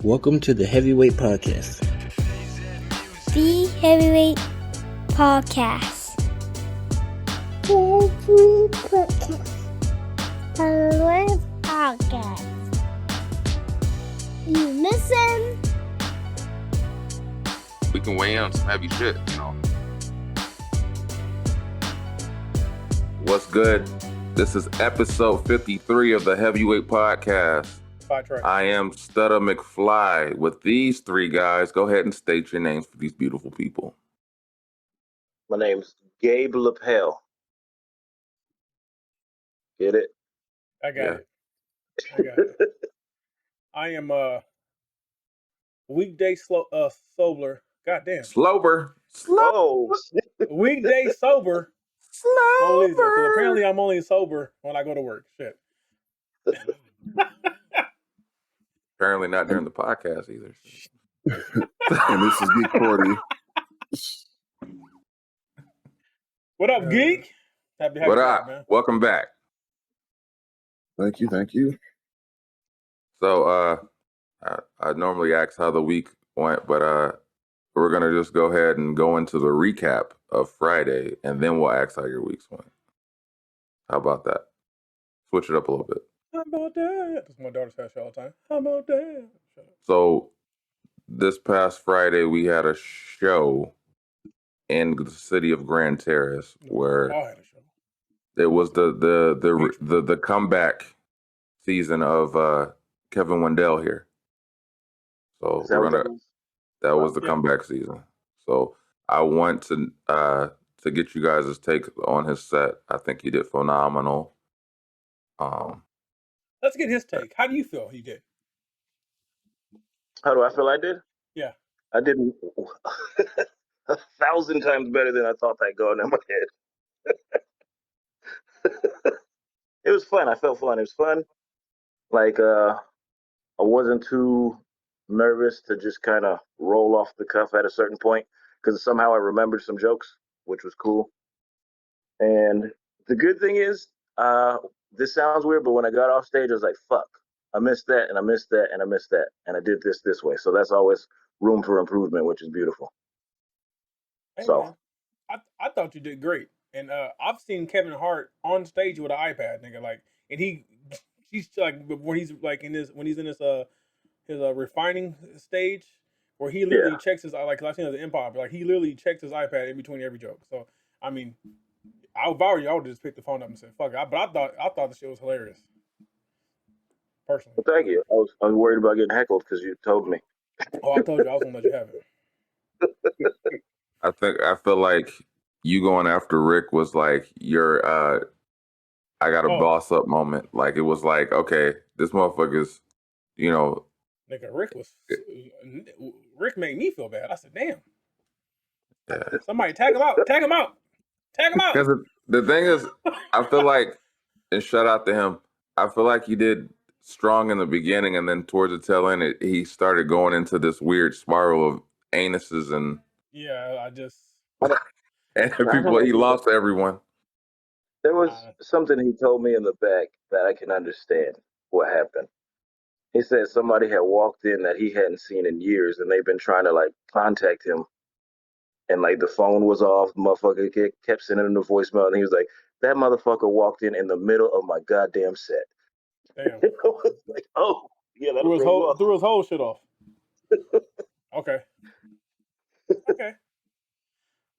Welcome to the Heavyweight Podcast. The Heavyweight Podcast. Heavyweight Podcast. Heavyweight Podcast. You listen. We can weigh in on some heavy shit, you know. What's good? This is episode 53 of the Heavyweight Podcast. I am Stutter McFly with these three guys. Go ahead and state your names for these beautiful people. My name's Gabe Lapel. Get it? I got it. I am weekday sober. Goddamn. Slober. Oh, Weekday sober. Slober. Because apparently I'm only sober when I go to work. Shit. Apparently not during the podcast either. And this is Geek Cordy. What up, geek? Happy to have What you up? back, man. Welcome back. Thank you. So I normally ask how the week went, but we're gonna just go ahead and go into the recap of Friday, and then we'll ask how your weeks went. How about that? Switch it up a little bit. How about that? That's my daughter says all the time. How about that? Shut up. So this past Friday, we had a show in the city of Grand Terrace where I had a show. it was the comeback season of Kevin Wendell here. So is that what that was? that was the Yeah. comeback season. So I want to get you guys' take on his set. I think he did phenomenal. Let's get his take. How do you feel he did? How do I feel I did? Yeah. I did 1,000 times better than I thought that going in my head. It was fun. I felt fun. It was fun. Like, I wasn't too nervous to just kind of roll off the cuff at a certain point because somehow I remembered some jokes, which was cool. And the good thing is, this sounds weird, but when I got off stage, I was like, fuck, I missed that, and I missed that, and I missed that. And I did this way. So that's always room for improvement, which is beautiful. Hey, So- man, I thought you did great. And I've seen Kevin Hart on stage with an iPad, nigga. Like, and he's like when he's like in his his refining stage where he literally Yeah. checks his like 'cause I've seen it as an improv, like he literally checks his iPad in between every joke. So I mean, if I were you, I would just pick the phone up and say fuck it. But I thought the shit was hilarious. Personally. Well, thank you. I was worried about getting heckled because you told me. Oh, I told you I was gonna let you have it. I feel like you going after Rick was like your I got a boss up moment. Like it was like, okay, this motherfucker's, you know. Nigga, Rick made me feel bad. I said, damn. Yeah. Somebody tag him out. Tag him out. Tag him out. Because the thing is, I feel like, and shout out to him, I feel like he did strong in the beginning, and then towards the tail end, he started going into this weird spiral of anuses and Yeah, people. He lost everyone. There was something he told me in the back that I can understand what happened. He said somebody had walked in that he hadn't seen in years, and they've been trying to like contact him, and like the phone was off. The motherfucker kept sending him the voicemail, and he was like, "That motherfucker walked in the middle of my goddamn set." damn. I was like, "Oh, yeah, that was Threw his whole shit off. Okay. Okay.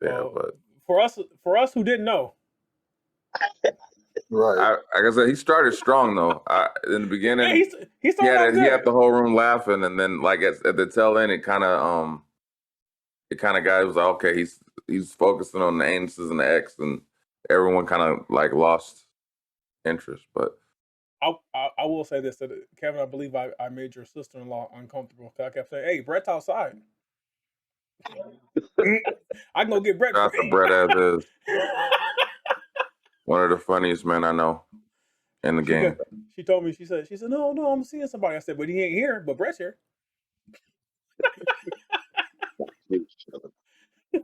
Yeah, Well, but for us who didn't know, Right. like I said, he started strong though. In the beginning, yeah, he started out he good. had the whole room laughing, and then like at the tail end, it kind of guy was like, okay, he's focusing on the anuses and the X, and everyone kind of like lost interest. But I will say this, that Kevin, I believe I made your sister-in-law uncomfortable because I kept saying, "Hey, Brett's outside." I can go get Brett. shout out to Brett as is one of the funniest men I know in the game. She told me, she said, no, I'm seeing somebody. I said, but he ain't here, but Brett's here. Have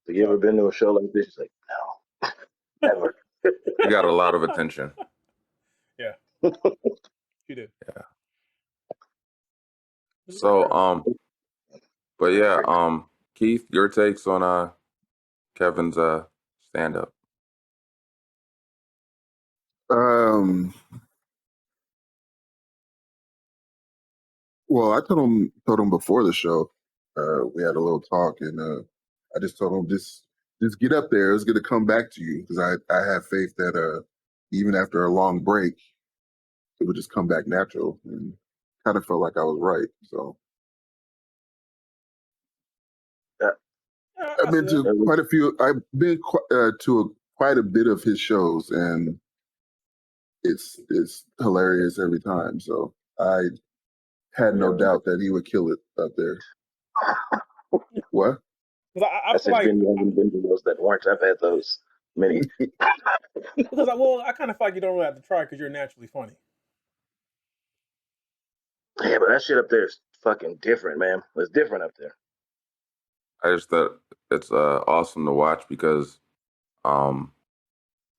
you ever been to a show like this? She's like, no, never. He got a lot of attention. Yeah. She did. Yeah. So but yeah, Keith, your takes on Kevin's stand up. Um, well, I told him before the show. We had a little talk, and I just told him just get up there. It's going to come back to you because I have faith that even after a long break, it would just come back natural. And kind of felt like I was right. So Yeah. I've been to quite a few. I've been to quite a bit of his shows, and it's hilarious every time. So I had no doubt that he would kill it up there. What? I feel said, like Ben, you haven't been to those that weren't. I've had those many. because I kind of feel like you don't really have to try because you're naturally funny. Yeah, but that shit up there is fucking different, man. It's different up there. I just thought it's awesome to watch because I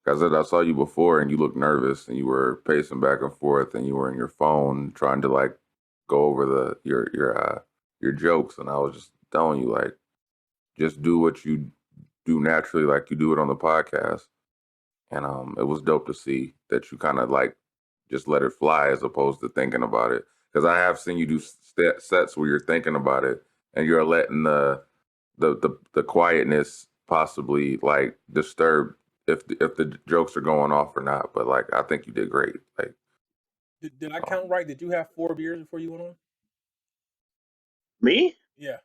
saw you before and you looked nervous and you were pacing back and forth and you were in your phone trying to like go over your jokes, and I was just telling you like just do what you do naturally like you do it on the podcast. And it was dope to see that you kind of like just let it fly as opposed to thinking about it. Because I have seen you do sets where you're thinking about it and you're letting the quietness possibly like disturb if the jokes are going off or not. But like I think you did great. Like Did I count right? Did you have 4 beers before you went on? Me? Yeah,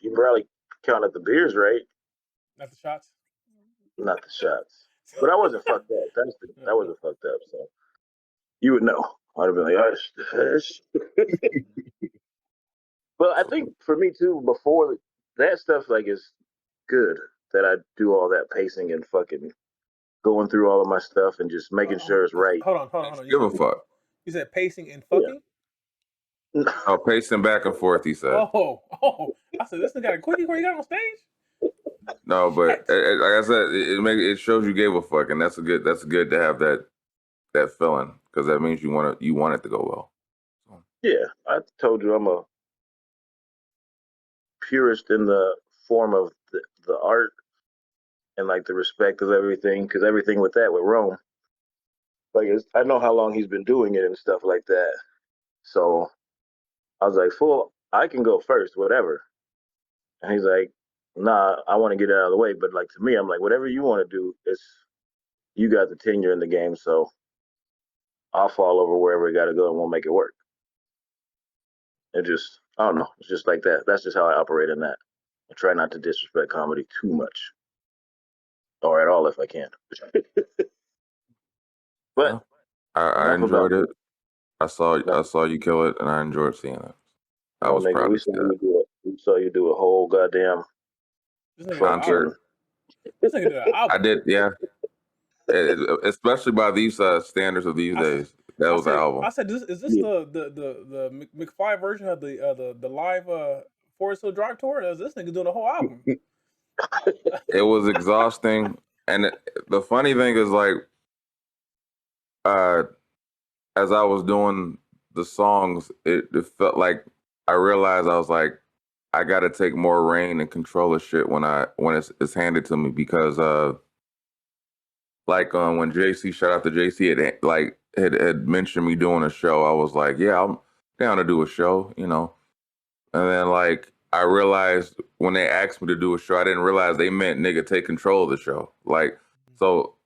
You probably counted the beers right, not the shots. not the shots. But I wasn't fucked up. That wasn't fucked up. So you would know. I'd have been like, hush, hush. But I think for me too, before that stuff, like is good that I do all that pacing and fucking going through all of my stuff and just making sure it's right. Hold on. give a fuck. You said pacing and Yeah. fucking. Oh, pacing back and forth. He said. Oh! I said this thing got a quickie before you got on stage. No, but like I said, it shows you gave a fuck, and that's good to have that feeling because that means you want it to go well. So. Yeah, I told you I'm a purist in the form of the art and like the respect of everything, because everything with Rome, like I know how long he's been doing it and stuff like that. So I was like, "Fool, I can go first, whatever." And he's like, "Nah, I want to get it out of the way." But like to me, I'm like, "Whatever you want to do, it's you got the tenure in the game, so I'll fall over wherever we got to go and we'll make it work." It just, I don't know, it's just like that. That's just how I operate in that. I try not to disrespect comedy too much, or at all if I can. Yeah. But I enough about enjoyed it. me. I saw you kill it, and I enjoyed seeing it. I No, was nigga, proud to see that. we saw you do a whole goddamn This nigga did an fucking. album. This nigga did an album. I did, yeah. Especially by these standards of these days, that was an album. I said, is this Yeah. the McFly version of the live Forest Hill Drive tour? Or is this nigga doing a whole album? It was exhausting, and the funny thing is, like, as I was doing the songs, it felt like I realized I was like, I got to take more reign and control of shit when it's handed to me because like when JC, shout out to JC, had mentioned me doing a show. I was like, yeah, I'm down to do a show, you know. And then like I realized when they asked me to do a show, I didn't realize they meant nigga take control of the show. Like so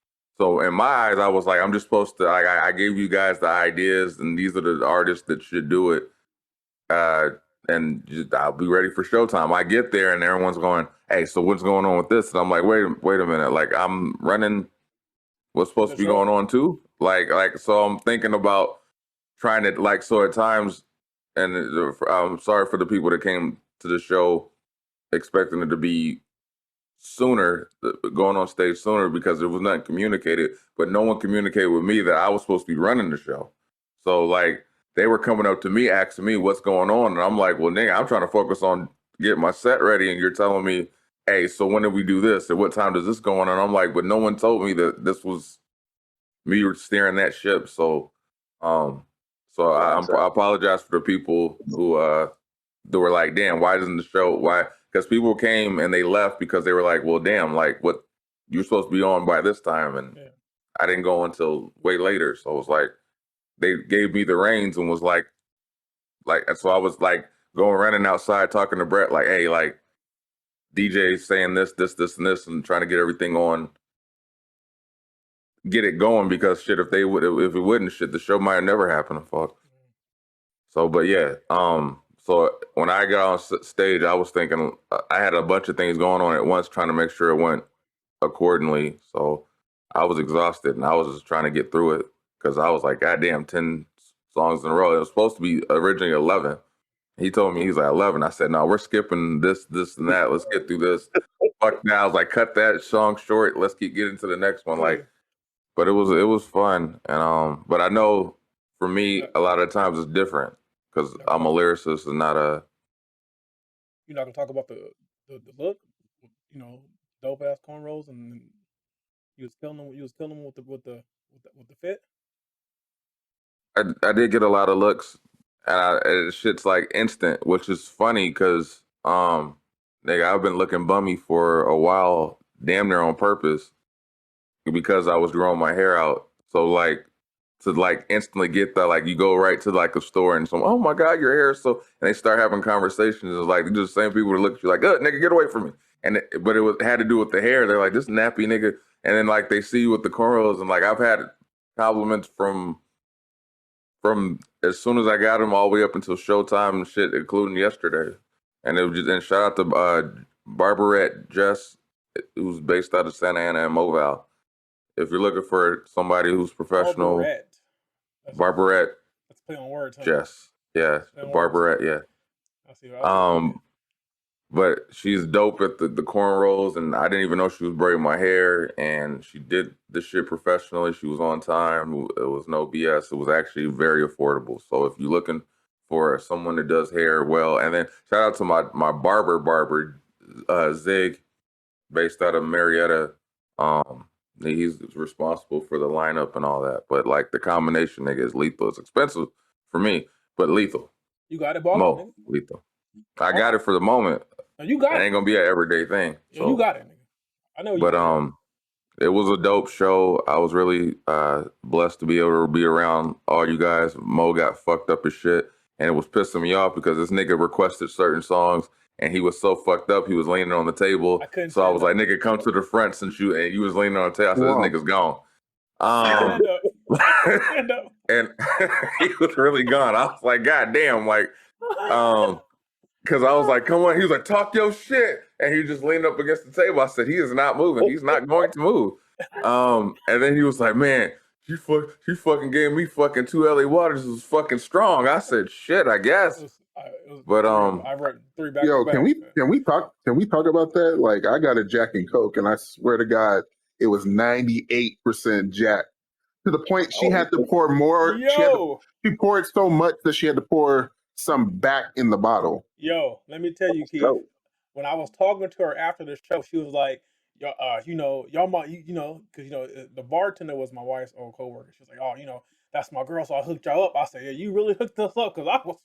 in my eyes, I was like, I'm just supposed to. I gave you guys the ideas, and these are the artists that should do it. And just, I'll be ready for showtime. I get there, and everyone's going, "Hey, so what's going on with this?" And I'm like, "Wait a minute! Like I'm running what's supposed to be going on too. Like so I'm thinking about trying to like so at times, and I'm sorry for the people that came to the show expecting it to be sooner, going on stage sooner because it was not communicated, but no one communicated with me that I was supposed to be running the show. So like they were coming up to me asking me what's going on, and I'm like, well, nigga, I'm trying to focus on getting my set ready, and you're telling me, hey, so when did we do this? At what time does this go on? And I'm like, but no one told me that this was me steering that ship. So So Rants I out. apologize for the people who they were like, damn, why doesn't the show? Why? Because people came and they left because they were like, well, damn, like what you're supposed to be on by this time, and Yeah. I didn't go until way later. So it was like they gave me the reins and was like, so I was like going running outside talking to Brett, like, hey, like DJ saying this, and this, and trying to get everything on, get it going because shit, if it wouldn't, shit, the show might have never happened. Fuck. So, but yeah, so when I got on stage, I was thinking I had a bunch of things going on at once, trying to make sure it went accordingly. So I was exhausted, and I was just trying to get through it because I was like, goddamn, 10 songs in a row. It was supposed to be originally 11. He told me he's like 11. I said, no, we're skipping this, and that. Let's get through this. Fuck now. I was like, cut that song short. Let's keep getting to the next one. Like, but it was fun, and but I know for me a lot of times it's different because I'm a lyricist and not a. You're not gonna talk about the look, you know, dope ass cornrows, and you was killing them. You was killing them with the fit. I did get a lot of looks, and shit's like instant, which is funny because nigga, I've been looking bummy for a while, damn near on purpose, because I was growing my hair out. So like to like instantly get that, like you go right to like a store and some, oh my god, your hair is so, and they start having conversations. It's like they're the same people that look at you like, nigga, get away from me. And but it had to do with the hair. They're like, this nappy nigga, and then like they see you with the cornrows, and like I've had compliments from as soon as I got them all the way up until showtime and shit, including yesterday. And it was just, and shout out to Barbarette Jess, who's based out of Santa Ana and Moval. If you're looking for somebody who's professional, Barbarette. Let's play on words. Huh? Jess, yeah, Barbarette, yeah. I see. But she's dope at the cornrows, and I didn't even know she was braiding my hair, and she did the shit professionally. She was on time. It was no BS. It was actually very affordable. So if you're looking for someone that does hair well, and then shout out to my barber, Zig, based out of Marietta. He's responsible for the lineup and all that. But like the combination, nigga, is lethal. It's expensive for me, but lethal. You got it, boss. Mo, lethal. I got it for the moment. No, you got it. Ain't gonna be an everyday thing. So. You got it, nigga. I know you. But it was a dope show. I was really blessed to be able to be around all you guys. Mo got fucked up as shit, and it was pissing me off because this nigga requested certain songs, and he was so fucked up. He was leaning on the table, so I was like, "Nigga, come to the front since you was leaning on the table." I said, "This nigga's gone." Stand up. And he was really gone. I was like, "God damn!" Like, because I was like, come on. He was like, talk your shit. And he just leaned up against the table. I said, he is not moving. He's not going to move. And then he was like, man, she fucking gave me fucking 2 LA Waters. It was fucking strong. I said, shit, I guess. But I wrote 3 back. Yo, can we talk about that? Like, I got a Jack and Coke, and I swear to God, it was 98% Jack. To the point she had to pour more. Yo. She poured so much that she had to pour some back in the bottle. Yo, let me tell you, Keith. When I was talking to her after the show, she was like, y'all might, because the bartender was my wife's old coworker. She was like, oh, that's my girl, so I hooked y'all up. I said, yeah, you really hooked us up because I was.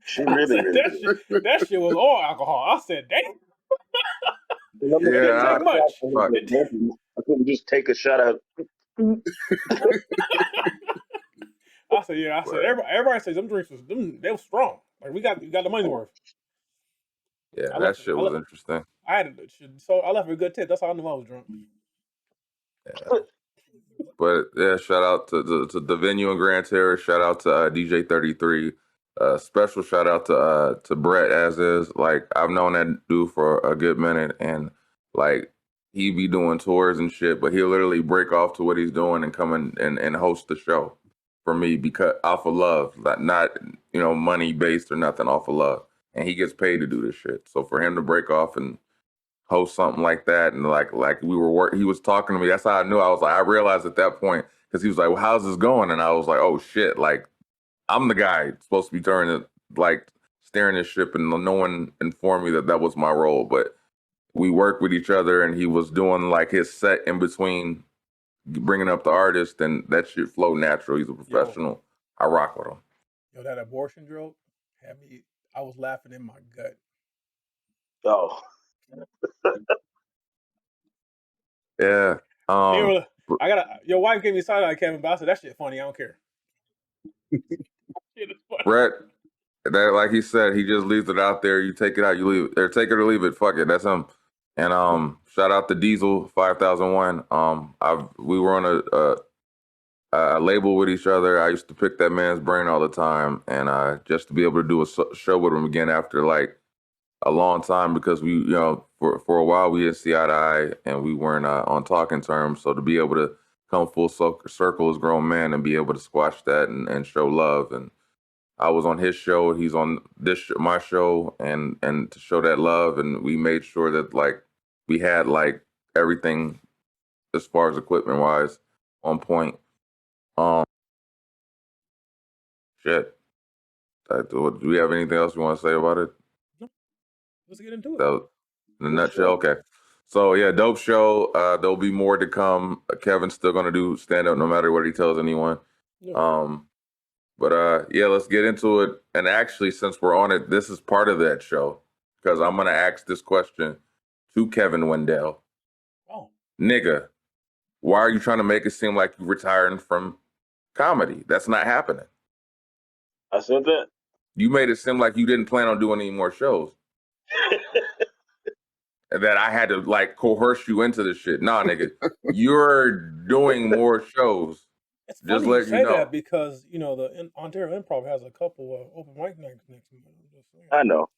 She really that shit was all alcohol. I said, damn. It didn't take much. I couldn't just take a shot of. I said, yeah. I said, everybody says them drinks they were strong. Like we got the money's worth. Yeah, that shit was interesting. I had so I left with a good tip. That's how I knew I was drunk. Yeah. But yeah, shout out to the venue in Grand Terrace. Shout out to DJ 33. Special shout out to Brett as is. Like I've known that dude for a good minute, and like he be doing tours and shit, but he'll literally break off to what he's doing and come in and host the show for me because off of love, not money based or nothing, off of love. And he gets paid to do this shit. So for him to break off and host something like that, and like we were he was talking to me. That's how I knew. I realized at that point because he was like, "Well, how's this going?" And I was like, "Oh shit!" Like I'm the guy supposed to be turning it, like steering this ship, and no one informed me that was my role. But we worked with each other, and he was doing like his set in between bringing up the artist, and that shit flowed natural. He's a professional. I rock with him. Yo, that abortion joke had me. I was laughing in my gut. Oh, Yeah. You know, your wife gave me side eye, Kevin, but I said that shit funny. I don't care. Shit is funny. Brett, that like he said, he just leaves it out there. You take it out, you leave it. Or take it or leave it. Fuck it. That's him. And shout out to Diesel 5001. We were on a label with each other. I used to pick that man's brain all the time, and just to be able to do a show with him again after like a long time, because we, for a while we didn't see eye to eye and we weren't on talking terms. So to be able to come full circle as grown men and be able to squash that and show love, and I was on his show, he's on my show, and to show that love, and we made sure that like we had like everything as far as equipment wise on point. Um, shit. Do we have anything else you want to say about it? No, let's get into it. That was, in a nutshell, okay. So yeah, dope show. There'll be more to come. Kevin's still gonna do stand up no matter what he tells anyone. Yeah. But yeah, let's get into it. And actually, since we're on it, this is part of that show because I'm gonna ask this question to Kevin Wendell. Oh, nigga, why are you trying to make it seem like you're retiring from comedy? That's not happening. I said that. You made it seem like you didn't plan on doing any more shows. And that I had to like coerce you into this shit. Nah, nigga, you're doing more shows. it's Just funny you let say you know. that because the Ontario Improv has a couple of open mic nights next month. I'm just saying. I know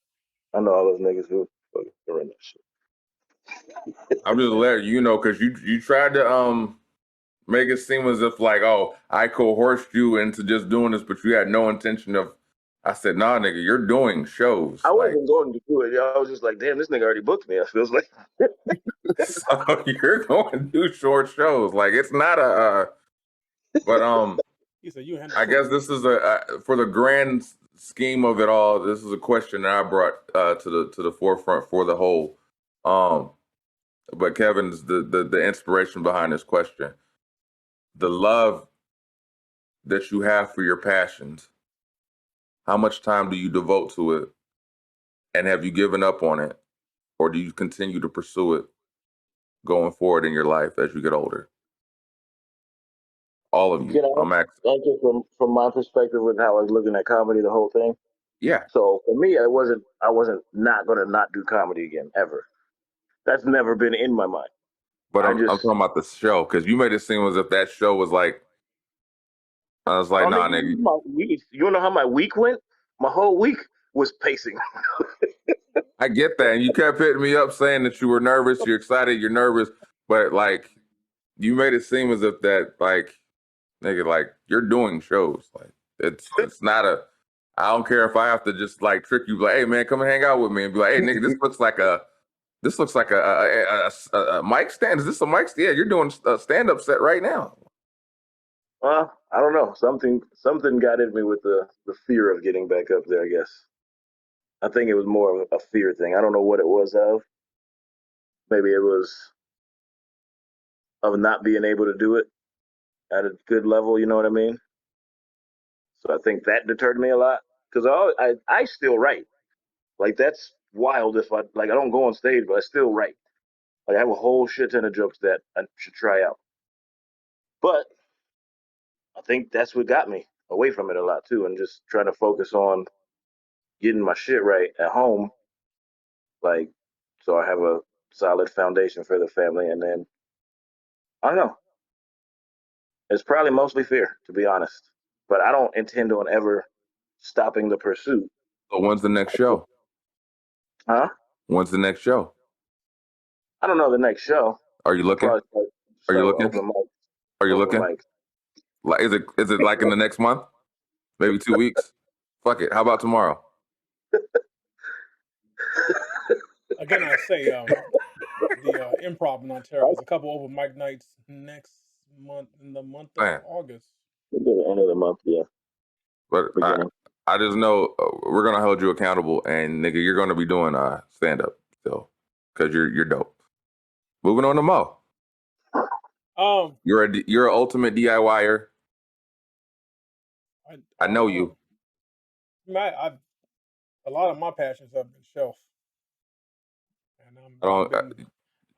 all those niggas who fucking doing that shit. I'm just letting you know because you tried to make it seem as if like, oh, I coerced you into just doing this, but you had no intention of. I said, nah, nigga, you're doing shows. I wasn't going to do it. I was just like, damn, this nigga already booked me. I feels like. So you're going to do short shows. Like it's not but He said you handle I guess this is for the grand scheme of it all. This is a question that I brought to the forefront for the whole. But Kevin's the inspiration behind this question. The love that you have for your passions. How much time do you devote to it? And have you given up on it? Or do you continue to pursue it going forward in your life as you get older? All of you. Can I answer from my perspective with how I was looking at comedy, the whole thing? Yeah. So for me, I wasn't not gonna not do comedy again ever. That's never been in my mind. But I'm talking about the show because you made it seem as if that show was like. I was like, nah, nigga. You know how my week went? My whole week was pacing. I get that. And you kept hitting me up saying that you were nervous, you're excited, you're nervous. But like, you made it seem as if that, like, nigga, like, you're doing shows. Like, it's not I don't care if I have to just like trick you, like, hey, man, come and hang out with me and be like, hey, nigga, this looks like a mic stand. Is this a mic stand? Yeah, you're doing a stand-up set right now. I don't know. Something got in me with the fear of getting back up there, I guess. I think it was more of a fear thing. I don't know what it was of. Maybe it was of not being able to do it at a good level, you know what I mean? So I think that deterred me a lot. Because I still write. Like that's wild if I don't go on stage, but I still write. Like I have a whole shit ton of jokes that I should try out. But I think that's what got me away from it a lot too, and just trying to focus on getting my shit right at home, like so I have a solid foundation for the family. And then I don't know. It's probably mostly fear, to be honest. But I don't intend on ever stopping the pursuit. So when's the next show? Huh? When's the next show? I don't know the next show. Are you looking? Are you looking? Are you looking? Like, is it like in the next month? Maybe 2 weeks? Fuck it. How about tomorrow? Again, I say the Improv in Ontario has a couple open mic nights next month in the month of August. Maybe the end of the month, yeah. But I just know we're gonna hold you accountable, and nigga, you're gonna be doing stand up still because you're dope. Moving on to Mo. You're an ultimate DIYer. I don't know know. you. A lot of my passions have been shelf, and I don't,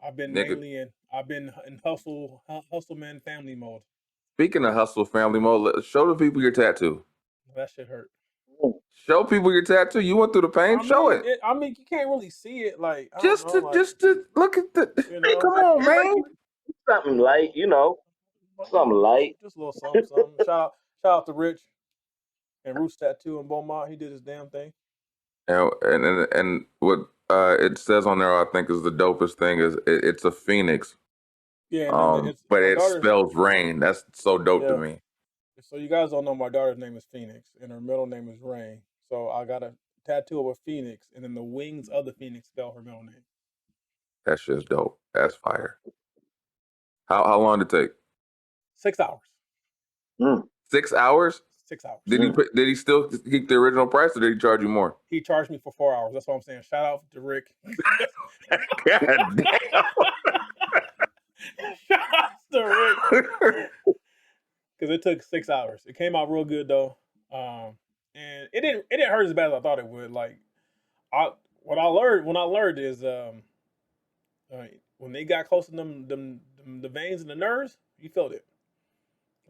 I've been nigga. mainly in hustle man family mode. Speaking of hustle family mode, show the people your tattoo. That shit hurt. Show people your tattoo. You went through the pain. Show it. I mean, you can't really see it. Like I don't Just know, to like just to look at the. you know, Come on, man. Something light, something light. just a little something, something. Shout out to Rich and Roots Tattoo in Beaumont. He did his damn thing. And what it says on there, I think, is the dopest thing is it's a phoenix. Yeah, and then it's But my it daughter's. spells rain. That's so dope to Yeah. me. So you guys don't know my daughter's name is Phoenix, and her middle name is Rain. So I got a tattoo of a phoenix, and then the wings of the phoenix spell her middle name. That shit's dope. That's fire. How long did it take? 6 hours. 6 hours? 6 hours. Did he still keep the original price, or did he charge you more? He charged me for 4 hours. That's what I'm saying. Shout out to Rick. God damn. Shout out to Rick. Because it took 6 hours. It came out real good though, and it didn't hurt as bad as I thought it would. Like what I learned is when they got close to them the veins and the nerves, you felt it.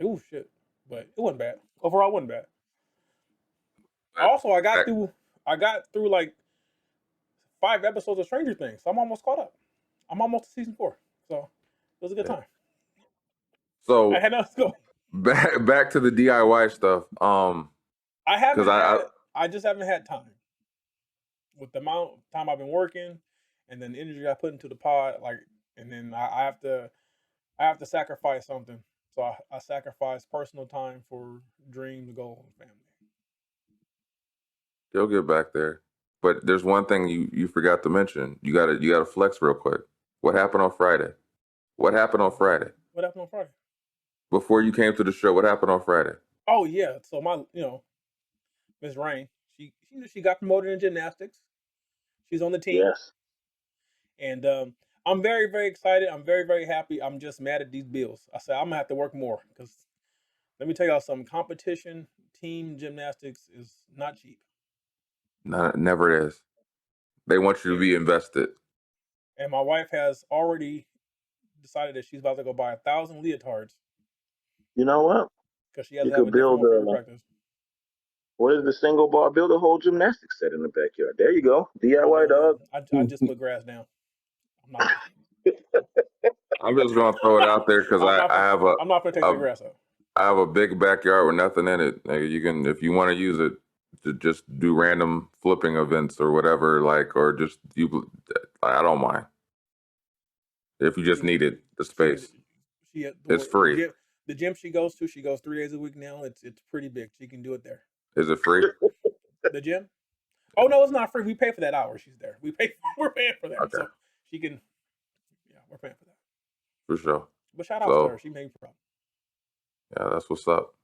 Ooh shit, but it wasn't bad. Overall, it wasn't bad. Also, I got through like 5 episodes of Stranger Things. So I'm almost caught up. I'm almost to season 4, so it was a good time. So I had nothing to go. back to the DIY stuff. I just haven't had time with the amount of time I've been working, and then the energy I put into the pod. Like, and then I have to sacrifice something. So I sacrifice personal time for dream, goal, and family. You'll get back there. But there's one thing you forgot to mention. You gotta flex real quick. What happened on Friday? What happened on Friday? What happened on Friday? Before you came to the show, what happened on Friday? Oh yeah. So Miss Rain, she got promoted in gymnastics. She's on the team. Yes. And I'm very, very excited. I'm very, very happy. I'm just mad at these bills. I said I'm gonna have to work more because let me tell y'all something. Competition team gymnastics is not cheap. No, it never is. They want you to be invested. And my wife has already decided that she's about to go buy 1,000 leotards. You know what? Because she has You to have a could different build one for every practice. what is the single bar? Build a whole gymnastics set in the backyard. There you go. DIY dog. I just put grass down. I'm not. I'm just gonna throw it out there because I'm not gonna take the grass out. I have a big backyard with nothing in it. Like, you can, if you want to use it, to just do random flipping events or whatever, or just I don't mind. If you just needed the space, it's free. The gym she goes 3 days a week now. It's pretty big. She can do it there. Is it free? The gym? Oh no, it's not free. We pay for that hour she's there. We're paying for that. Okay. So she can. Yeah, we're paying for that. For sure. But shout out to her. She made me proud. Yeah, that's what's up.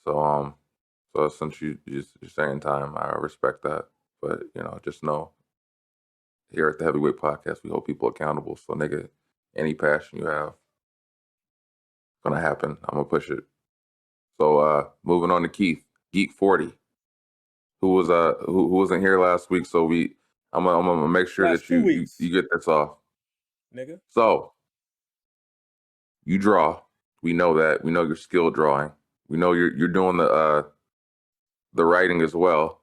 So since you're saying time, I respect that. But just know, here at the Heavyweight Podcast, we hold people accountable. So nigga, any passion you have, it's gonna happen. I'm gonna push it. So moving on to Keith, Geek 40, who wasn't here last week. So I'm gonna make sure that you get this off, nigga. So you draw. We know that. We know you're skilled drawing. We know you're doing the writing as well.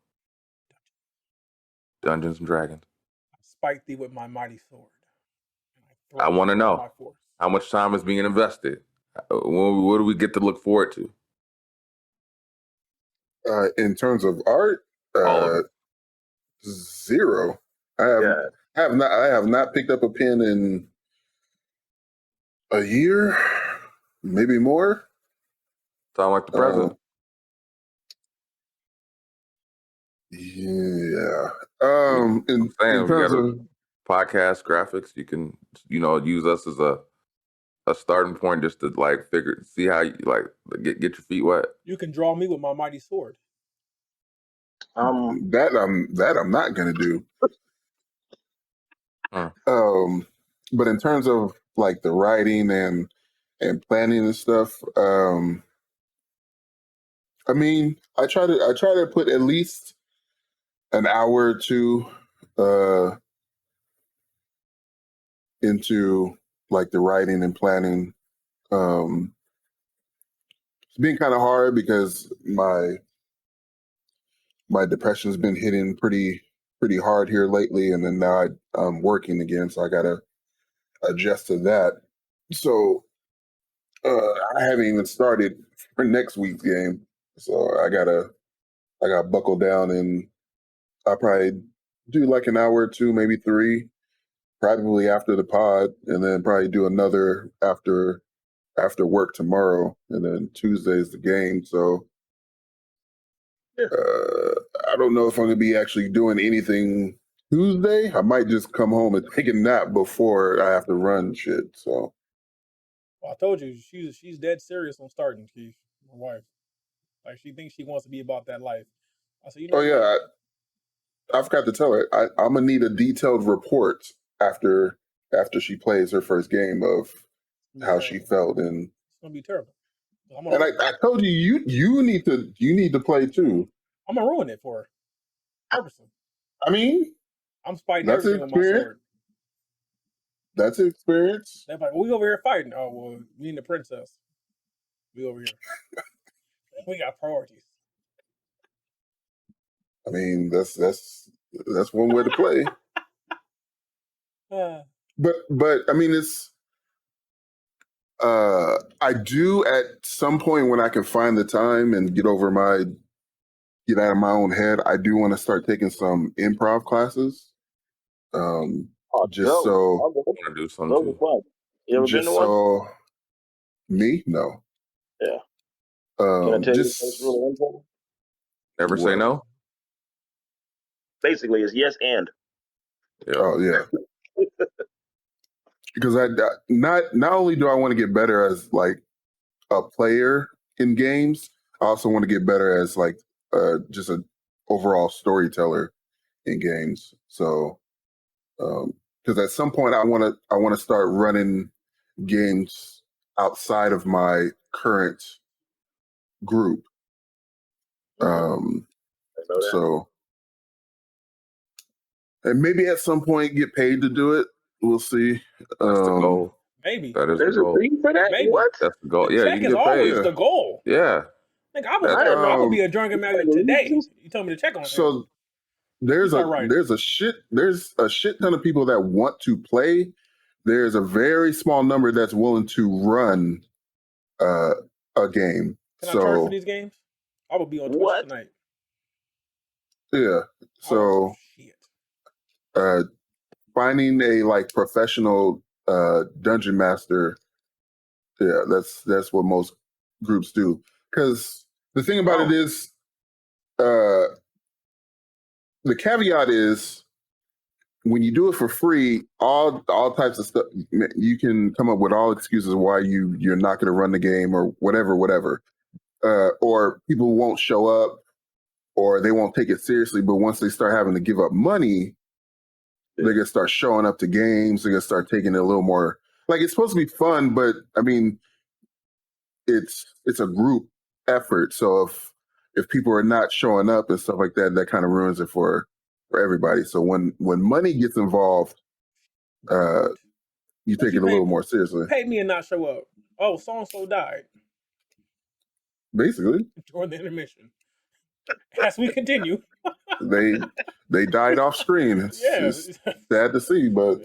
Dungeons and Dragons. I spike thee with my mighty sword. I want to know how much time is being invested. What do we get to look forward to? In terms of art, zero. I have not picked up a pen in a year, maybe more. Sound like the president. Yeah. In terms of podcast graphics, you can use us as a starting point just to see how you get your feet wet. You can draw me with my mighty sword. That I'm not gonna do. But in terms of like the writing and planning and stuff, I mean, I try to put at least an hour or two into like the writing and planning. It's been kind of hard because my depression's been hitting pretty hard here lately, and then now I'm working again, so I gotta adjust to that. So I haven't even started for next week's game, so I gotta buckle down, and I'll probably do like an hour or two, maybe three, probably after the pod, and then probably do another after work tomorrow, and then Tuesday's the game. So Yeah. I don't know if I'm gonna be actually doing anything Tuesday. I might just come home and take a nap before I have to run shit. So Well, I told you she's dead serious on starting, Keith. My wife, like she thinks she wants to be about that life. I said, you know oh what? yeah, I forgot to tell her I'm gonna need a detailed report after she plays her first game of It's gonna be how she terrible. felt. And It's gonna be terrible. I'm and gonna I told you you need to play too. I'm gonna ruin it for her purposely. I mean, I'm spiting that's an everything with my experience. sword. That's an experience. They're like, well, we over here fighting. Oh well, me and the princess. We over here. We got priorities. I mean, that's one way to play. But I mean, it's I do at some point when I can find the time and get out of my own head. I do want to start taking some improv classes. Oh, Just Joe. so I want to do something Those are too. fun. You ever been to just one? so me no. Yeah. Can I tell you the first Just rule of improv? Never say what? no. Basically, it's yes and. Yeah. Oh yeah, because I not only do I want to get better as like a player in games, I also want to get better as like just an overall storyteller in games. So because at some point I want to start running games outside of my current group. Um, I know that. so and maybe at some point get paid to do it. We'll see. That's the goal. Maybe. That is the There's a goal. fee for that? Maybe. What? That's the goal. The Yeah, you check can is get paid. always the goal. Yeah. Like That, I didn't know. I would be a It's drunken like magnet today. religious. You told me to check on him. So You start writing. there's a shit ton of people that want to play. There's a very small number that's willing to run a game. Can I charge for So these games? I will be on Twitch What? tonight. yeah. Oh So shit. uh finding a like professional dungeon master, yeah, that's what most groups do. Because the thing about it Oh, is, the caveat is when you do it for free, all types of stuff, you can come up with all excuses why you're not going to run the game or whatever, or people won't show up or they won't take it seriously. But once they start having to give up money, they're gonna start showing up to games. They're gonna start taking it a little more like it's supposed to be fun, but I mean, it's a group effort. So if people are not showing up and stuff like that, that kind of ruins it for everybody. So when money gets involved, uh, you What take you it a little more seriously. pay me and not show up? Oh, so and so died Basically, during the intermission. As we continue. they died off screen. Yeah. It's sad to see, but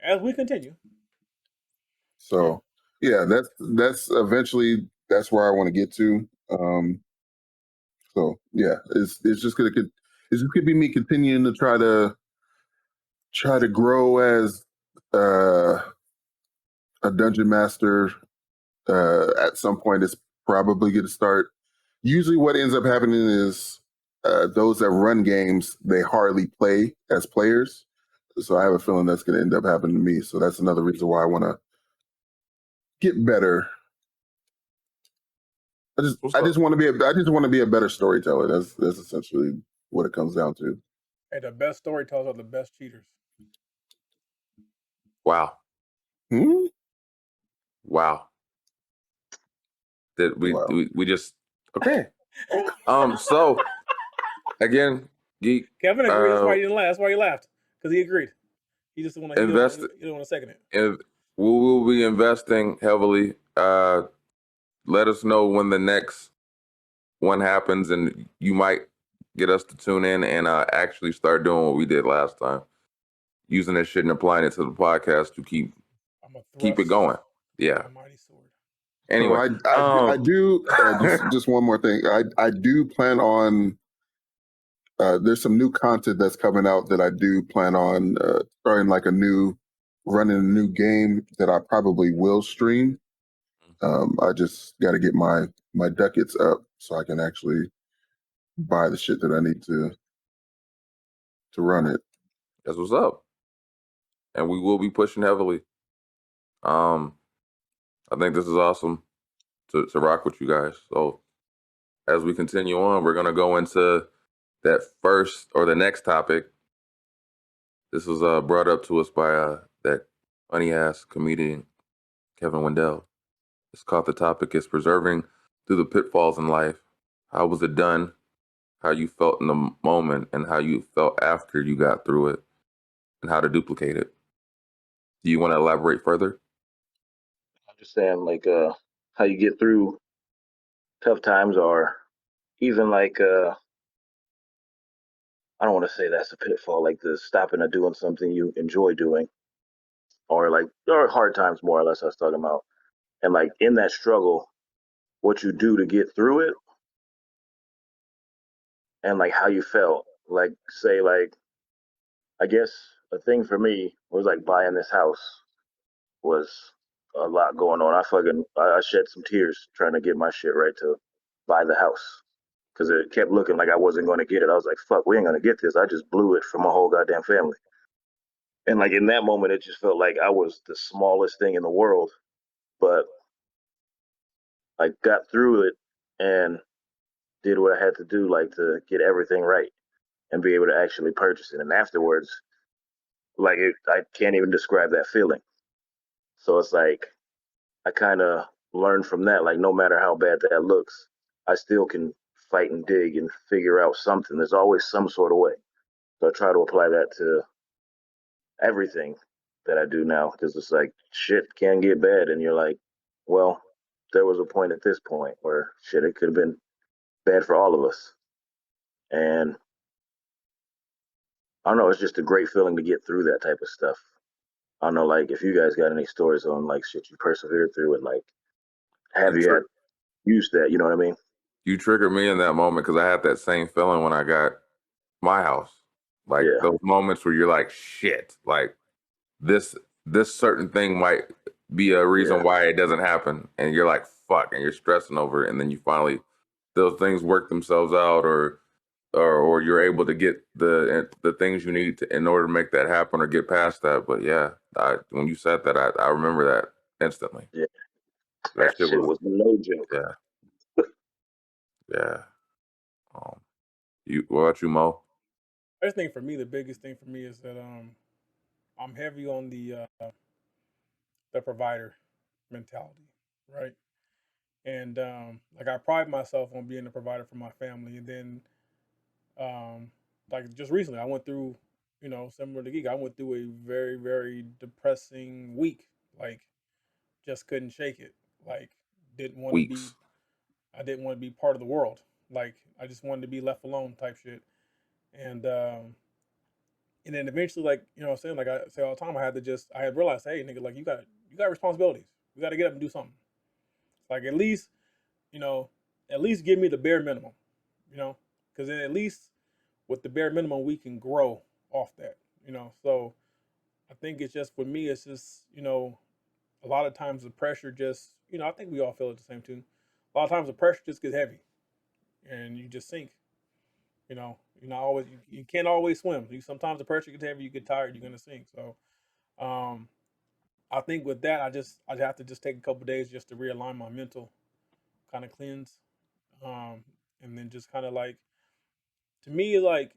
As we continue. so yeah, that's eventually that's where I want to get to. So yeah, it's just gonna be me continuing to try to grow as uh, a dungeon master. At some point, it's probably going to start. Usually, what ends up happening is those that run games they hardly play as players. So I have a feeling that's going to end up happening to me. So that's another reason why I want to get better. I just want to be a better storyteller. That's essentially what it comes down to. Hey, the best storytellers are the best cheaters. Wow. Hmm? Wow. That Wow. we just okay. So again, geek, Kevin agreed. That's why he didn't laugh. That's why he laughed, because he agreed. He just want to. He don't invest. want. He don't want to second it. In, we will be investing heavily. Let us know when the next one happens, and you might get us to tune in and actually start doing what we did last time, using this shit and applying it to the podcast to I'm a keep it thrust going. Yeah. my mighty sword. So Anyway, I do just one more thing. I do plan on. There's some new content that's coming out that I do plan on starting like running a new game that I probably will stream. I just got to get my ducats up so I can actually buy the shit that I need to run it. that's what's up, and we will be pushing heavily. Um, I think this is awesome to rock with you guys. So as we continue on, we're gonna go into that first or the next topic. This was brought up to us by that funny ass comedian Kevin Wendell. It's called the topic is preserving through the pitfalls in life. How was it done? How you felt in the moment and how you felt after you got through it and how to duplicate it. Do you want to elaborate further? I'm just saying, like, how you get through tough times, or even like, I don't want to say that's a pitfall, like the stopping or doing something you enjoy doing, or hard times, more or less. I was talking about, and like in that struggle, what you do to get through it, and like how you felt. Like, say, like, I guess a thing for me was like buying this house was a lot going on. I shed some tears trying to get my shit right to buy the house because it kept looking like I wasn't going to get it. I was like, fuck, we ain't going to get this. I just blew it for my whole goddamn family. And like in that moment, it just felt like I was the smallest thing in the world, but I got through it and did what I had to do, like to get everything right and be able to actually purchase it. And afterwards, I can't even describe that feeling. So it's like I kind of learned from that. Like no matter how bad that looks, I still can fight and dig and figure out something. There's always some sort of way. So I try to apply that to everything that I do now because it's like shit can get bad, and you're like, well, there was a point at this point where shit it could have been bad for all of us, and I don't know. It's just a great feeling to get through that type of stuff. I don't know, like if you guys got any stories on like shit you persevered through and like have You you had tri- used that? You know what I mean? you triggered me in that moment because I had that same feeling when I got my house. Like Yeah, those moments where you're like, shit, like this this certain thing might be a reason yeah, why it doesn't happen, and you're like, fuck, and you're stressing over it, and then you finally those things work themselves out, or you're able to get the things you need to, in order to make that happen or get past that. But yeah, when you said that, I remember that instantly. yeah. That That shit shit was was no joke. yeah, yeah. Um, what about you, Mo? I just think for me, the biggest thing for me is that I'm heavy on the provider mentality, right? And like I pride myself on being a provider for my family. And then like just recently, I went through, similar to Geek, I went through a very very depressing week. Like just couldn't shake it. Like didn't want to be. Weeks, I didn't want to be part of the world. Like I just wanted to be left alone type shit. And and then eventually, like I'm saying, like I say all the time, I had realized, hey, nigga, like you got responsibilities. You got to get up and do something. Like you know, at least give me the bare minimum. Because then at least with the bare minimum, we can grow off that. So I think it's just for me, it's just a lot of times the pressure just I think we all feel it the same too. A lot of times the pressure just gets heavy, and you just sink. You're not always you can't always swim. Sometimes the pressure gets heavy, you get tired, you're gonna sink. So um, I think with that, I have to just take a couple days just to realign my mental, kind of cleanse, um, and then just kind of like to me like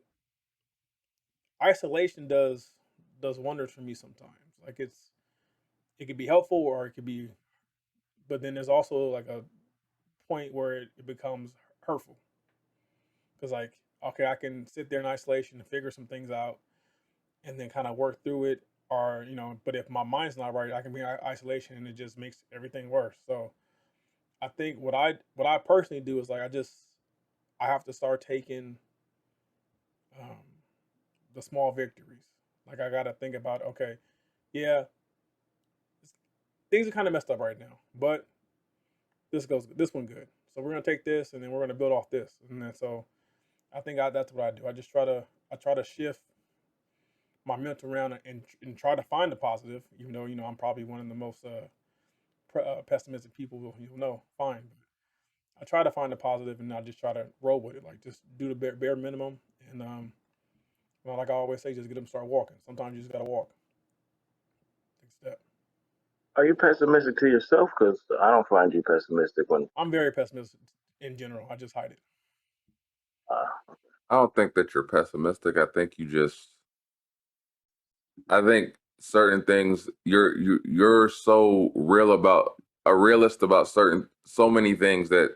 isolation does wonders for me sometimes. Like it could be helpful or it could be, but then there's also like a point where it becomes hurtful. because like okay, I can sit there in isolation and figure some things out, and then kind of work through it, or but if my mind's not right, I can be in isolation and it just makes everything worse. So I think what I personally do is like I have to start taking um, the small victories. Like I gotta think about okay, yeah, things are kind of messed up right now, but this one good. So we're gonna take this and then we're gonna build off this, and then so that's what I do. I try to shift my mental around and try to find the positive, even though I'm probably one of the most pessimistic people you'll know. Fine, I try to find the positive and not just try to roll with it. Like just do the bare minimum, and like I always say, just get them start walking. Sometimes you just gotta walk, take a step. Are you pessimistic to yourself? Because I don't find you pessimistic when. I'm very pessimistic in general. I just hide it. Uh, I don't think that you're pessimistic. I think certain things you're so real about a realist about so many things that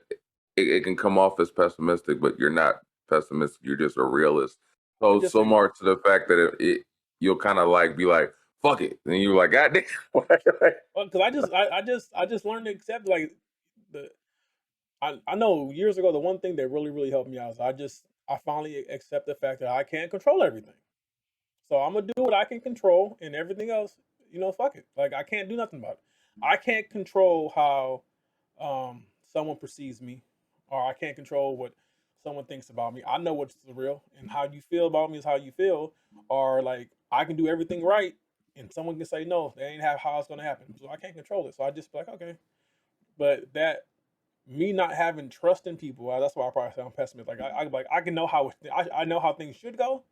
it can come off as pessimistic, but you're not pessimistic. You're just a realist. I So just so think more to the fact that you'll kind of like be like fuck it, and you're like God damn. because I just learned to accept like the I know years ago the one thing that really helped me out is I finally accept the fact that I can't control everything. So I'm gonna do what I can control, and everything else, fuck it. Like I can't do nothing about it. I can't control how someone perceives me, or I can't control what someone thinks about me. I know what's real, and how you feel about me is how you feel. Or like I can do everything right, and someone can say no, that ain't how it's gonna happen. So I can't control it. So I just be like okay, but that me not having trust in people, that's why I probably sound pessimist. Like I can know I know how things should go,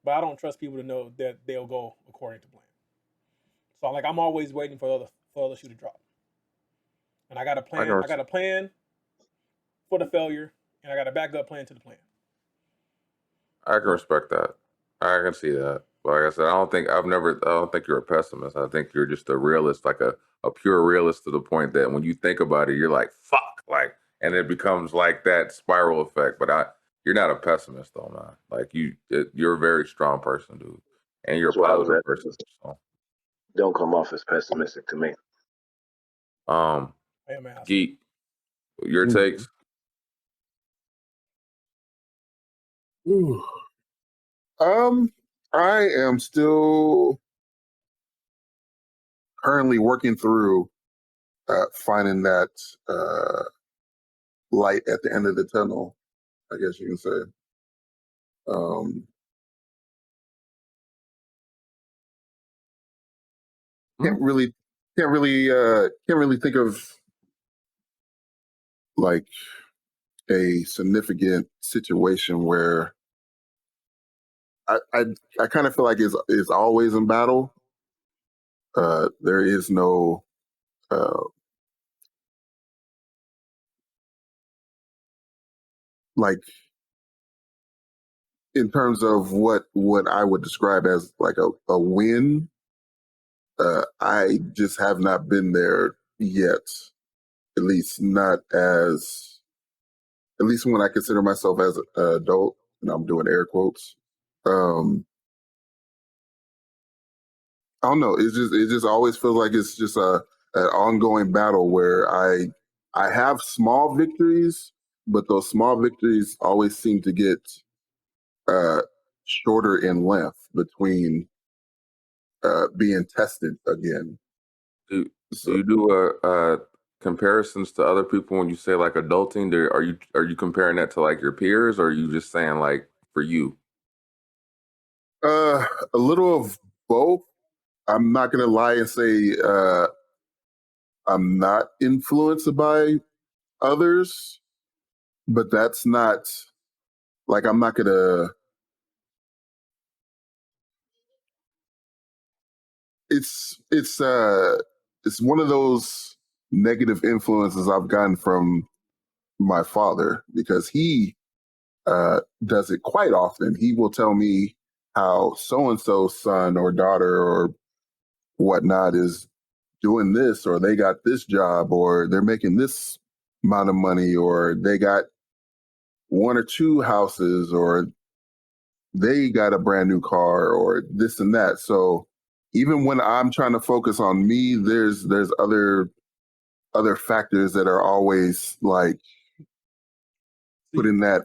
but I don't trust people to know that they'll go according to plan. So like I'm always waiting for other shoe to drop, and I got a I plan. can I got a plan for the failure, and I got a backup plan to the plan. I can respect that. I can see that. But like I said, I don't think you're a pessimist. I think you're just a realist, like a pure realist to the point that when you think about it, you're like, fuck, like, and it becomes like that spiral effect. You're not a pessimist though, man. Like you're a very strong person, dude. And you're a that's what I was positive asking. person. So, Don't come off as pessimistic to me. um, I am asshole. Geek, your Mhm. takes? Ooh. I am still currently working through finding that uh, light at the end of the tunnel. I guess you can say. Um, Hmm? can't really, can't really think of like a significant situation where I I, I kind of feel like is always in battle. There is no uh, like in terms of what I would describe as like a win. I just have not been there yet. At least not as at least when I consider myself as an adult, and I'm doing air quotes. Um, I don't know. It just always feels like it's just an ongoing battle where I have small victories, but those small victories always seem to get uh, shorter in length between being tested again. Do do So you do comparisons to other people when you say like adulting? Are you comparing that to like your peers, or are you just saying like for you? a little of both. I'm not gonna lie and say I'm not influenced by others, but that's not like I'm not gonna. It's it's uh it's one of those negative influences I've gotten from my father because he does it quite often. He will tell me how so and so's son or daughter or whatnot is doing this, or they got this job, or they're making this amount of money, or they got one or two houses, or they got a brand new car, or this and that. So even when I'm trying to focus on me, there's other factors that are always like putting that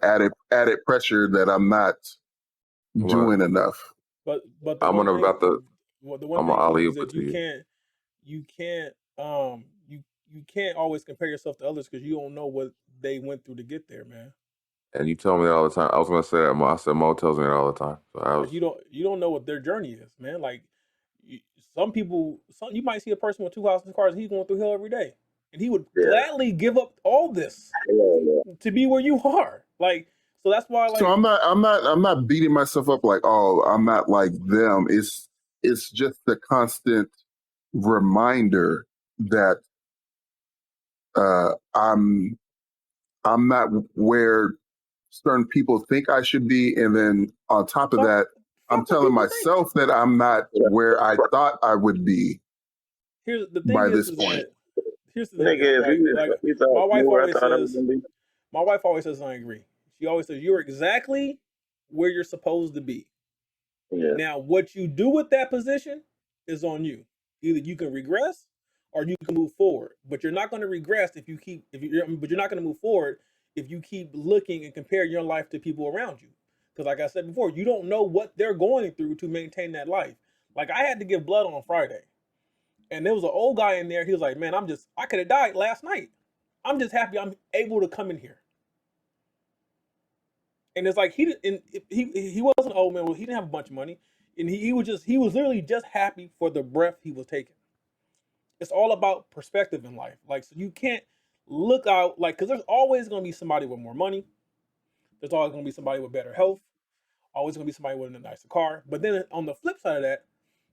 added pressure that I'm not Well, doing enough. But the I'm one gonna thing, about the the one I'm gonna thing, Q, alley is oop it that to you. you can't you can't always compare yourself to others because you don't know what they went through to get there, man. And you tell me that all the time. I was gonna say that. I said Mo tells me that all the time. So I Like was, you don't know what their journey is, man. Like you, some people, you might see a person with 2 houses, cars, he's going through hell every day, and he would Yeah. gladly give up all this Yeah. to be where you are. Like so that's why So like I'm not beating myself up like, oh, I'm not like them. It's just the constant reminder that I'm not where certain people think I should be, and then on top of fuck that, I'm fuck what telling people think. myself that I'm not Yeah. where I thought I would be Here's the thing by this is point. that here's the thing is Nigga, like if you my thought wife knew where I always thought I was says gonna be. my wife always says I agree. She always says you're exactly where you're supposed to be. Yeah. Now, what you do with that position is on you. Either you can regress or you can move forward. But you're not going to regress but you're not going to move forward if you keep looking and compare your life to people around you. Because like I said before, you don't know what they're going through to maintain that life. Like I had to give blood on Friday. And there was an old guy in there. He was like, "Man, I could have died last night. I'm just happy I'm able to come in here." And it's like he wasn't an old man. Well, he didn't have a bunch of money, and he was literally just happy for the breath he was taking. It's all about perspective in life. Like so, you can't look out like because there's always going to be somebody with more money. There's always going to be somebody with better health. Always going to be somebody with a nicer car. But then on the flip side of that,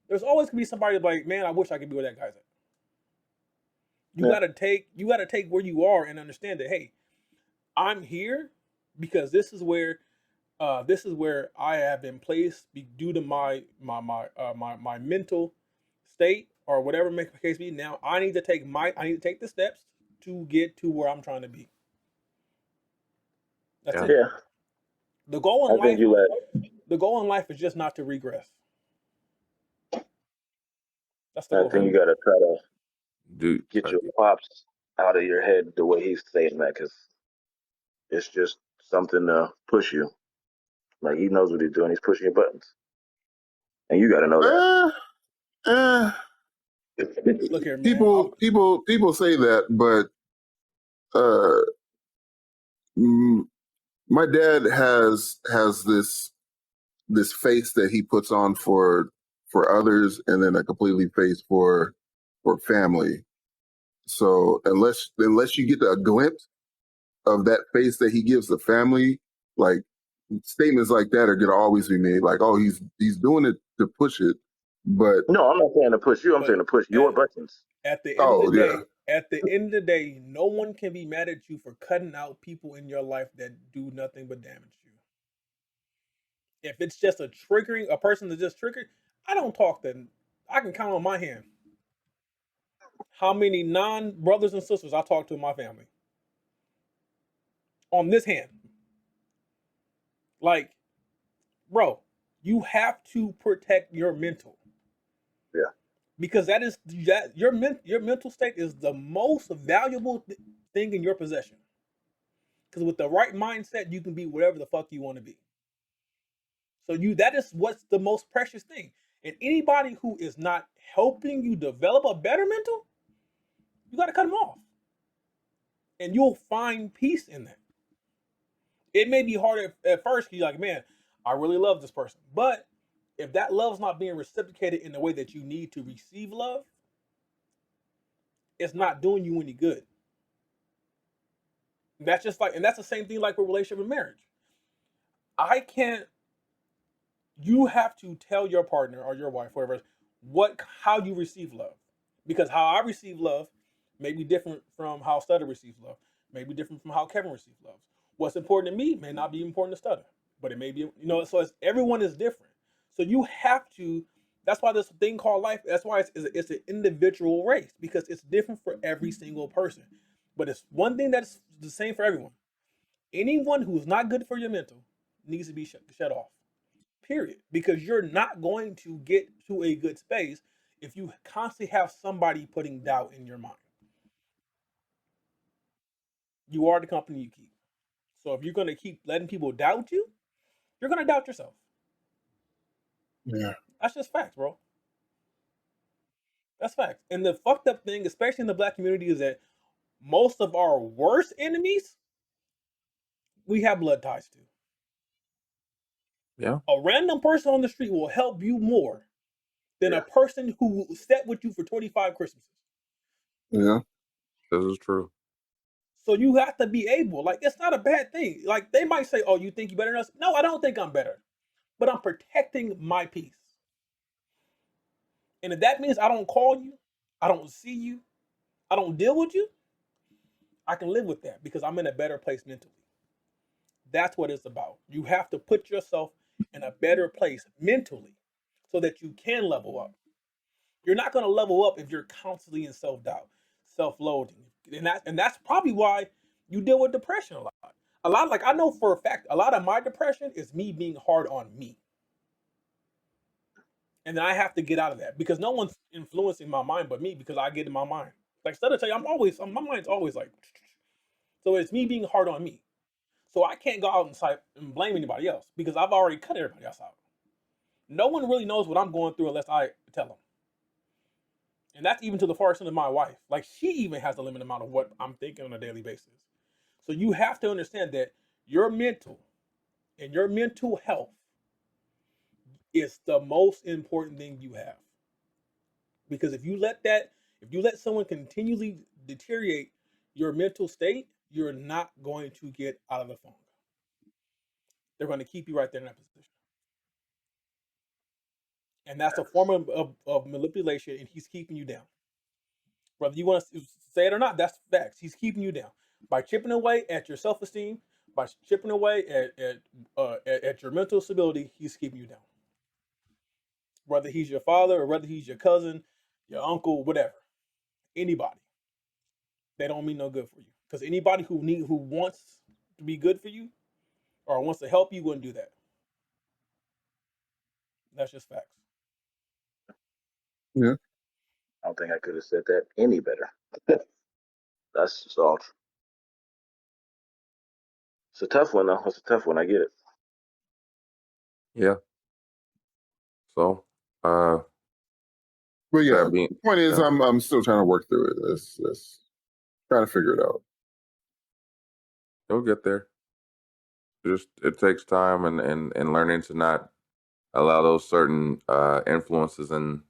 there's always going to be somebody like, man, I wish I could be where that guy's at. Yeah. You got to take where you are and understand that hey, I'm here because this is where I have been placed due to my mental state or whatever the case be. Now I need to take the steps to get to where I'm trying to be. That's yeah. it. Yeah. The goal in I think life, you let. the goal in life is just not to regress. That's the I goal. think you gotta try to Dude, get your pops out of your head the way he's saying that, because it's just something to push you. Like he knows what he's doing. He's pushing your buttons, and you got to know that. Uh, uh, Look here, man. people say that, but uh, mm, my dad has this face that he puts on for others, and then a completely face for family. So unless you get a glimpse of that face that he gives the family, like statements like that are gonna always be made. Like, oh, he's doing it to push it, but No, I'm not saying to push you. I'm saying But to push at your buttons. at the end of the oh yeah, day, no one can be mad at you for cutting out people in your life that do nothing but damage you. If it's just a person that just triggered, I don't talk to. I can count on my hand how many non brothers and sisters I talk to in my family. On this hand, like, bro, you have to protect your mental Yeah. because that your mental state is the most valuable thing in your possession. Because with the right mindset, you can be whatever the fuck you want to be. So that is what's the most precious thing. And anybody who is not helping you develop a better mental, you got to cut them off. And you'll find peace in that. It may be hard at first because you're like, man, I really love this person. But if that love's not being reciprocated in the way that you need to receive love, it's not doing you any good. And that's the same thing like with relationship and marriage. I can't You have to tell your partner or your wife, whatever, how you receive love, because how I receive love may be different from how Stutter receives love, may be different from how Kevin receives love. What's important to me may not be important to Stutter, but it may be, So everyone is different. So you have to. That's why this thing called life. That's why it's an individual race because it's different for every single person. But it's one thing that's the same for everyone. Anyone who's not good for your mental needs to be shut off. Period. Because you're not going to get to a good space if you constantly have somebody putting doubt in your mind. You are the company you keep. So if you're going to keep letting people doubt you, you're going to doubt yourself. Yeah. That's just facts, bro. That's facts. And the fucked up thing, especially in the black community, is that most of our worst enemies we have blood ties to. Yeah. A random person on the street will help you more than a person who sat with you for 25 Christmases. Yeah. This is true. So you have to be able, like, it's not a bad thing. Like, they might say, oh, you think you better than us? No, I don't think I'm better. But I'm protecting my peace. And if that means I don't call you, I don't see you, I don't deal with you, I can live with that because I'm in a better place mentally. That's what it's about. You have to put yourself in a better place mentally so that you can level up. You're not going to level up if you're constantly in self-doubt, self-loathing. And that's probably why you deal with depression a lot. A lot, like, I know for a fact, a lot of my depression is me being hard on me. And then I have to get out of that because no one's influencing my mind but me because I get in my mind. Like, instead of tell you, my mind's always like, so it's me being hard on me. So I can't go out and blame anybody else because I've already cut everybody else out. No one really knows what I'm going through unless I tell them. And that's even to the far extent of my wife. Like, she even has a limited amount of what I'm thinking on a daily basis. So you have to understand that your mental and your mental health is the most important thing you have. Because if you let someone continually deteriorate your mental state, you're not going to get out of the funk. They're going to keep you right there in that position. And that's a form of manipulation, and he's keeping you down. Whether you want to say it or not, that's facts. He's keeping you down by chipping away at your self-esteem, by chipping away at your mental stability. He's keeping you down. Whether he's your father or whether he's your cousin, your uncle, whatever, anybody, they don't mean no good for you. Because anybody who wants to be good for you or wants to help you wouldn't do that. That's just facts. Yeah. I don't think I could have said that any better. That's just all. It's a tough one, though. It's a tough one. I get it. Yeah. So, But yeah, that being, the point is, yeah. I'm still trying to work through it. Let's try to figure it out. You'll get there. Just it takes time and learning to not allow those certain influences and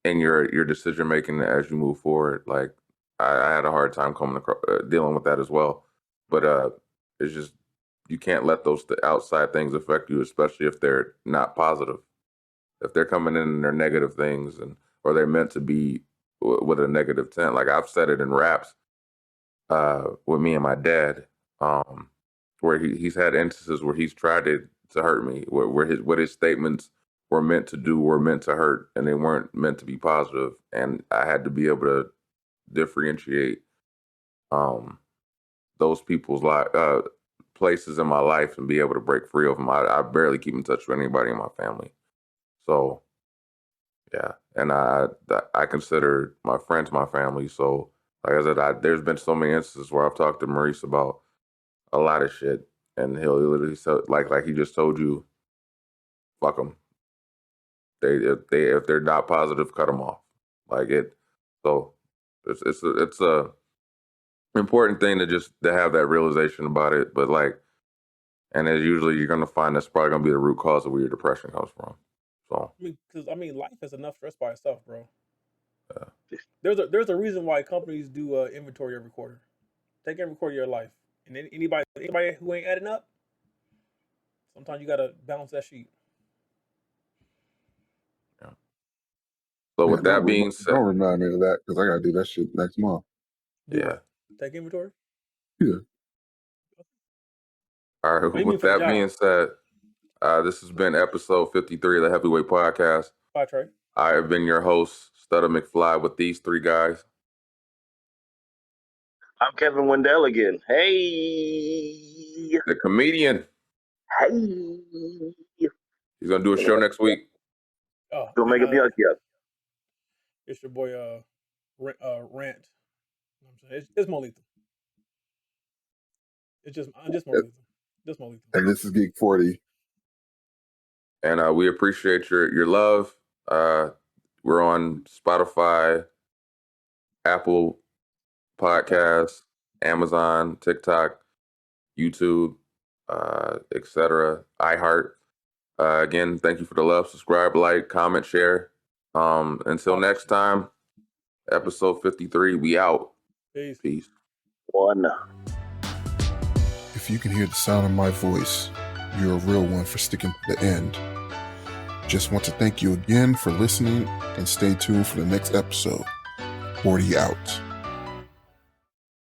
in your decision making as you move forward. Like I had a hard time coming across dealing with that as well, but it's just you can't let those outside things affect you, especially if they're not positive. If they're coming in and they're negative things or they're meant to be with a negative tint. Like I've said it in raps with me and my dad, where he's had instances where he's tried to hurt me, where his statements were meant to do were meant to hurt, and they weren't meant to be positive. And I had to be able to differentiate those people's places in my life and be able to break free of them. I barely keep in touch with anybody in my family, so yeah. And I consider my friends my family. So like I said, there's been so many instances where I've talked to Maurice about a lot of shit, and he'll literally say, like he just told you, fuck them. If they're not positive, cut them off. Like it. So it's a important thing to have that realization about it. But like, and as usually you're gonna find that's probably gonna be the root cause of where your depression comes from. So Because life is enough stress by itself, bro. yeah. There's a reason why companies do inventory every quarter. Take every quarter of your life, and then anybody who ain't adding up, sometimes you gotta balance that sheet. Yeah. So Yeah, with that being said, don't remind me of that because I gotta do that shit next month. yeah. Take inventory. Yeah. All right. What do you mean With for the that job? being said, this has been episode 53 of the Heavyweight Podcast. Bye, Trey. I have been your host, Stutter McFly, with these three guys. I'm Kevin Wendell again. Hey. The comedian. Hey. He's gonna do a show next week. Oh, Don't make it be up yet. it's your boy rant. You know what I'm saying? It's more lethal. It's just more lethal. Just more lethal. And this is Geek 40. And we appreciate your love. We're on Spotify, Apple Podcasts, Amazon, TikTok, YouTube, etc. iHeart. Again, thank you for the love. Subscribe, like, comment, share. Until next time, episode 53. We out. Peace. One. If you can hear the sound of my voice, you're a real one for sticking to the end. Just want to thank you again for listening and stay tuned for the next episode. 40 out.